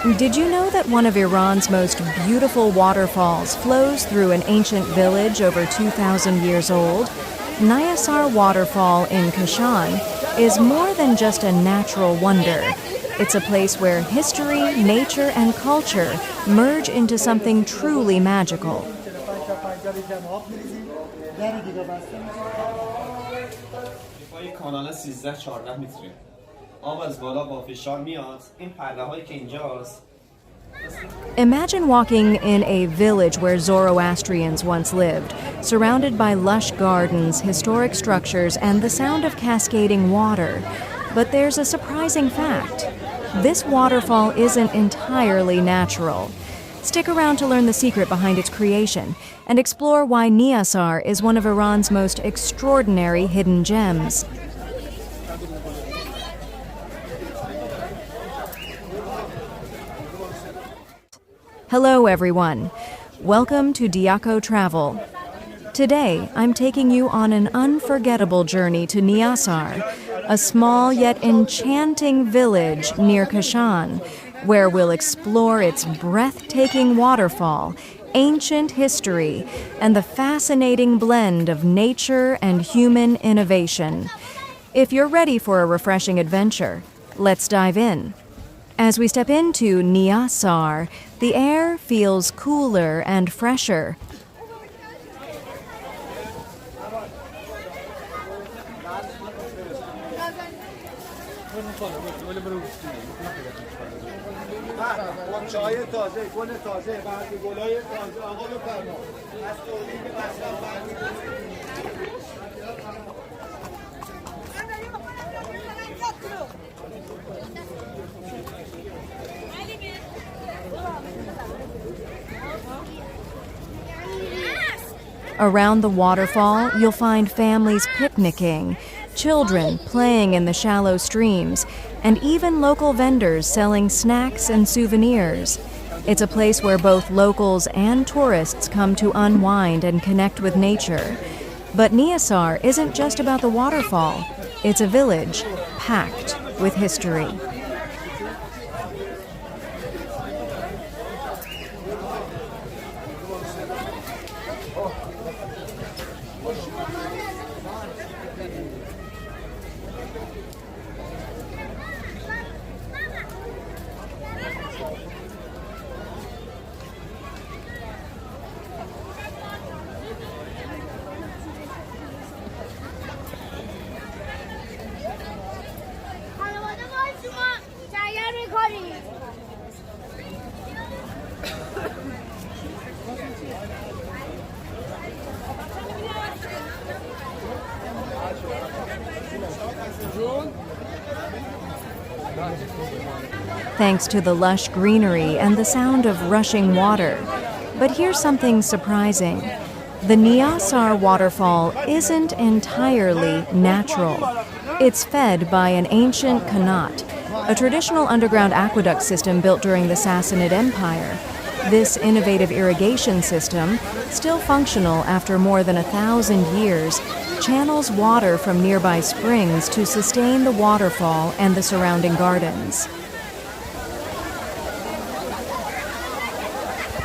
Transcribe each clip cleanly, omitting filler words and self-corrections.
Did you know that one of Iran's most beautiful waterfalls flows through an ancient village over 2,000 years old? Niasar Waterfall in Kashan is more than just a natural wonder. It's a place where history, nature, and culture merge into something truly magical. Imagine walking in a village where Zoroastrians once lived, surrounded by lush gardens, historic structures, and the sound of cascading water. But there's a surprising fact. This waterfall isn't entirely natural. Stick around to learn the secret behind its creation and explore why Niasar is one of Iran's most extraordinary hidden gems. Hello everyone. Welcome to Diaco Travel. Today, I'm taking you on an unforgettable journey to Niasar, a small yet enchanting village near Kashan, where we'll explore its breathtaking waterfall, ancient history, and the fascinating blend of nature and human innovation. If you're ready for a refreshing adventure, let's dive in. As we step into Niasar, the air feels cooler and fresher. Around the waterfall, you'll find families picnicking, children playing in the shallow streams, and even local vendors selling snacks and souvenirs. It's a place where both locals and tourists come to unwind and connect with nature. But Niasar isn't just about the waterfall. It's a village packed with history. Thanks to the lush greenery and the sound of rushing water. But here's something surprising. The Niasar waterfall isn't entirely natural. It's fed by an ancient qanat, a traditional underground aqueduct system built during the Sassanid Empire. This innovative irrigation system, still functional after more than 1,000 years, channels water from nearby springs to sustain the waterfall and the surrounding gardens.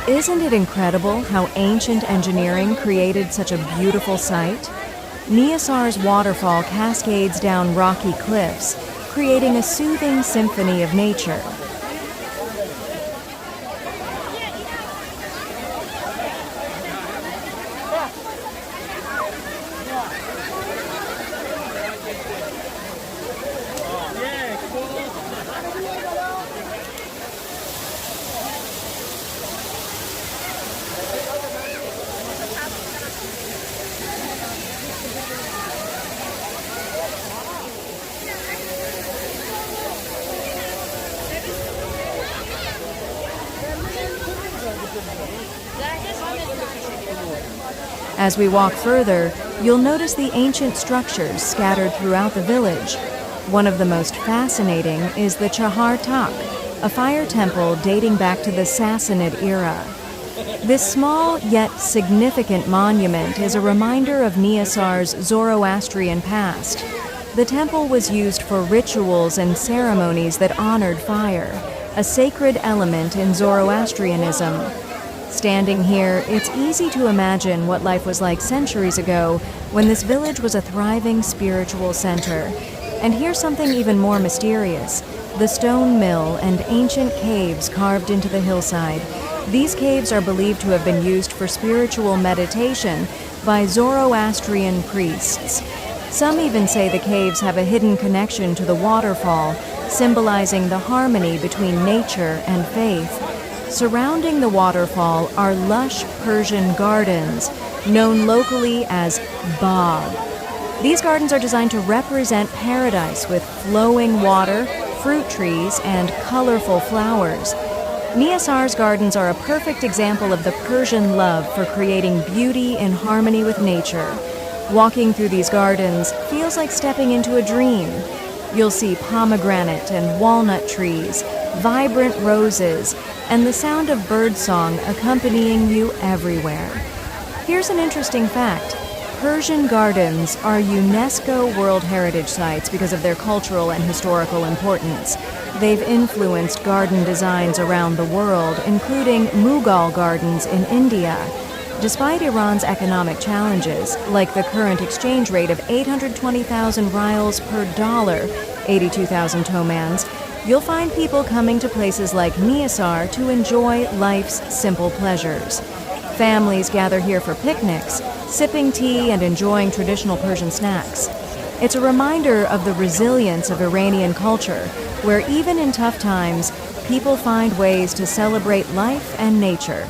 Isn't it incredible how ancient engineering created such a beautiful sight? Niasar's waterfall cascades down rocky cliffs, creating a soothing symphony of nature. As we walk further, you'll notice the ancient structures scattered throughout the village. One of the most fascinating is the Chahar Tak, a fire temple dating back to the Sassanid era. This small yet significant monument is a reminder of Niasar's Zoroastrian past. The temple was used for rituals and ceremonies that honored fire, a sacred element in Zoroastrianism. Standing here, it's easy to imagine what life was like centuries ago when this village was a thriving spiritual center. And here's something even more mysterious: the stone mill and ancient caves carved into the hillside. These caves are believed to have been used for spiritual meditation by Zoroastrian priests. Some even say the caves have a hidden connection to the waterfall, symbolizing the harmony between nature and faith. Surrounding the waterfall are lush Persian gardens, known locally as bagh. These gardens are designed to represent paradise with flowing water, fruit trees, and colorful flowers. Niasar's gardens are a perfect example of the Persian love for creating beauty in harmony with nature. Walking through these gardens feels like stepping into a dream. You'll see pomegranate and walnut trees, vibrant roses, and the sound of birdsong accompanying you everywhere. Here's an interesting fact. Persian gardens are UNESCO World Heritage Sites because of their cultural and historical importance. They've influenced garden designs around the world, including Mughal gardens in India. Despite Iran's economic challenges, like the current exchange rate of 820,000 rials per dollar, 82,000 tomans, you'll find people coming to places like Niasar to enjoy life's simple pleasures. Families gather here for picnics, sipping tea and enjoying traditional Persian snacks. It's a reminder of the resilience of Iranian culture, where even in tough times, people find ways to celebrate life and nature.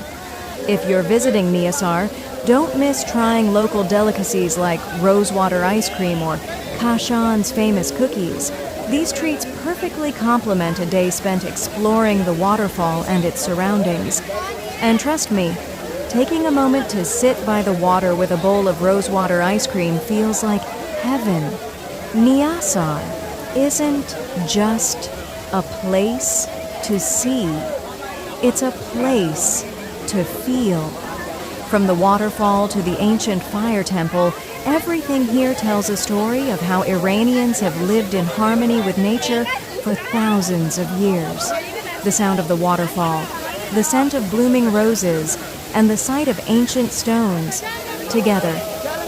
If you're visiting Niasar, don't miss trying local delicacies like rosewater ice cream or Kashan's famous cookies. These treats perfectly complement a day spent exploring the waterfall and its surroundings. And trust me, taking a moment to sit by the water with a bowl of rosewater ice cream feels like heaven. Niasar isn't just a place to see. It's a place to feel. From the waterfall to the ancient fire temple, everything here tells a story of how Iranians have lived in harmony with nature for thousands of years. The sound of the waterfall, the scent of blooming roses, and the sight of ancient stones. Together,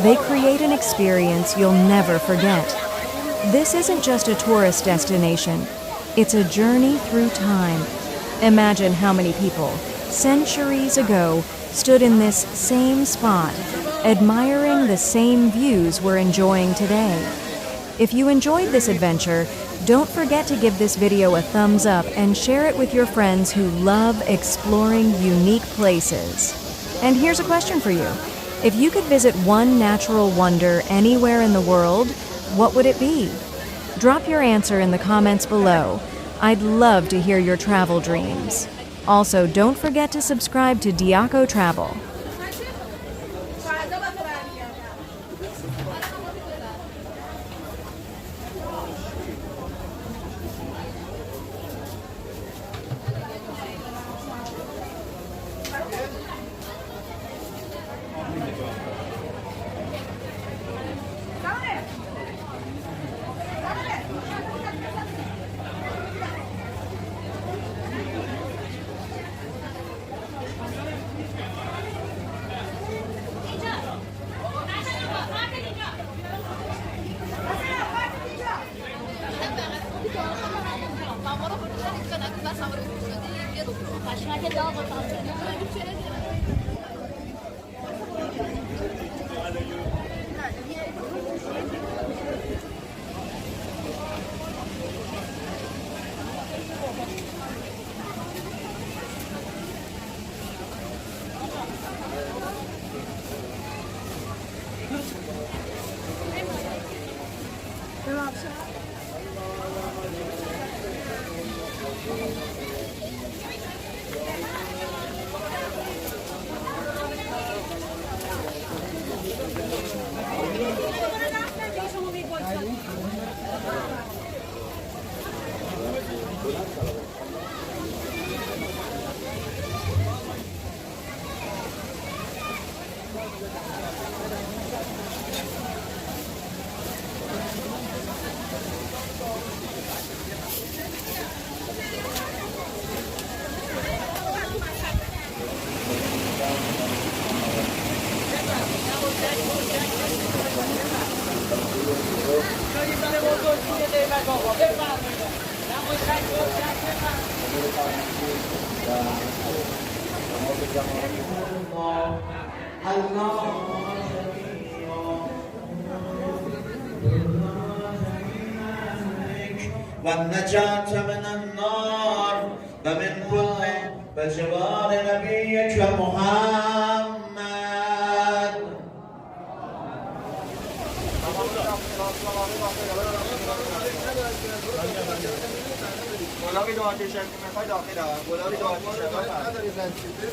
they create an experience you'll never forget. This isn't just a tourist destination. It's a journey through time. Imagine how many people, centuries ago, stood in this same spot, admiring the same views we're enjoying today. If you enjoyed this adventure, don't forget to give this video a thumbs up and share it with your friends who love exploring unique places. And here's a question for you. If you could visit one natural wonder anywhere in the world, what would it be? Drop your answer in the comments below. I'd love to hear your travel dreams. Also, don't forget to subscribe to Diaco Travel. والنجاة من النار ومن كل بجوار نبيك محمد. گلابی دو آتیش میخوای داخل ها گلابی دو آتیش نداری زنجیره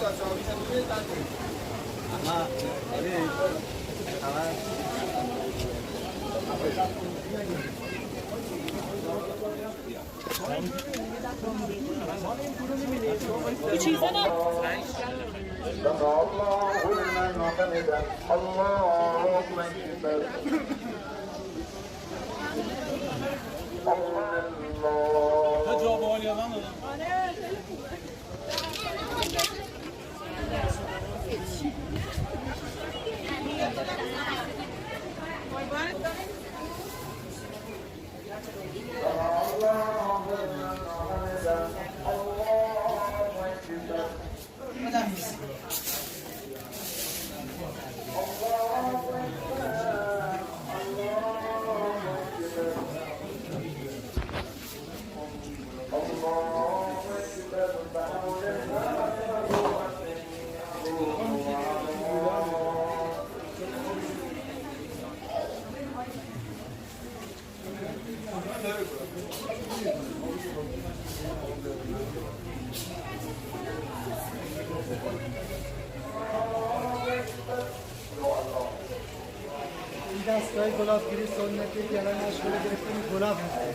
دستگاه گلابگیری سنتی که الان مشغول گرفتیم گلاب هستیم.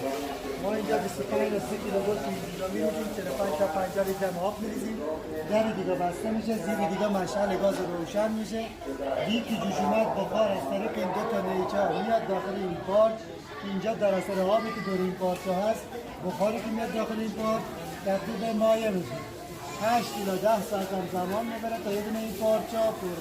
ما اینجا 25 تا 30 کیلوگرم اینجا می‌ریزیم، 45 تا 50 لیتر آب می‌ریزیم. در دیگه بسته میشه، زیر دیگه مشعل گاز روشن میشه. یکی جوشومت بخار از طریق این دو تا نیچه میاد داخل این پارچ. اینجا در اثر آبی که دور این پارچ هست، بخاری که میاد داخل این پارچ تبدیل به مایع میشه. 8 تا 10 ساعت هم زمان میبره تا یه دونه این پارچه پر.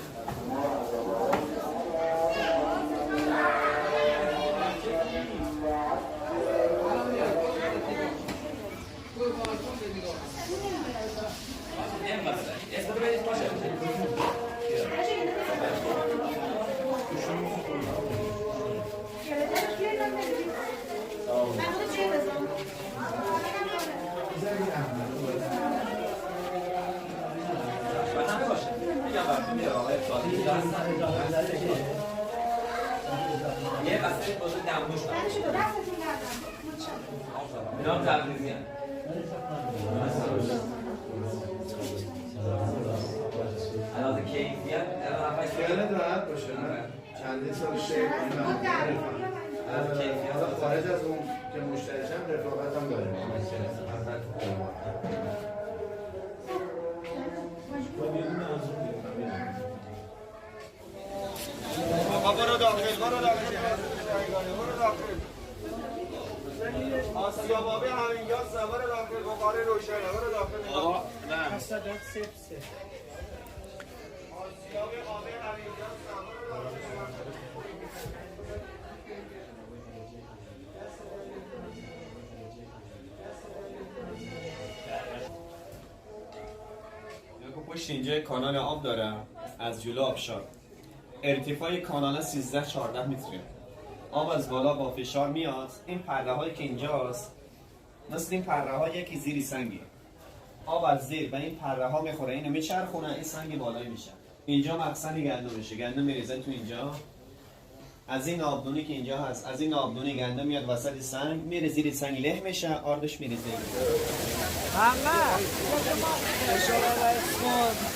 یه بسته بازه دموش اینا هم تبریزی هم علاوه کیفیت خیالت راحت باشه چندین سال شیخ از کیفیت خارج از اون که مشتریشم رفاقت هم داریم. آقا برو داخل برو داخل برو داخل آسیابابی همینجا سوار داخل بخاری روشنه برو داخل آقا نه آسیابابی همینجا سوار داخل پشت اینجا کانال آب دارم از جلو آبشار. ارتفاع کانال 13-14 متره. آب از بالا با فشار میاد. این پره هایی که اینجاست مثل این پره هایی که زیر سنگی. آب از زیر به این پره ها میخوره، اینو میچرخونه، این سنگ بالایی میشه. اینجا مخزن گندم میشه، گندم میریزه تو اینجا. از این آبدونی که اینجا هست، از این آبدونی گندم میاد وسط سنگ، میره زیر سنگ له میشه، آردش میریزه. محمد اشاره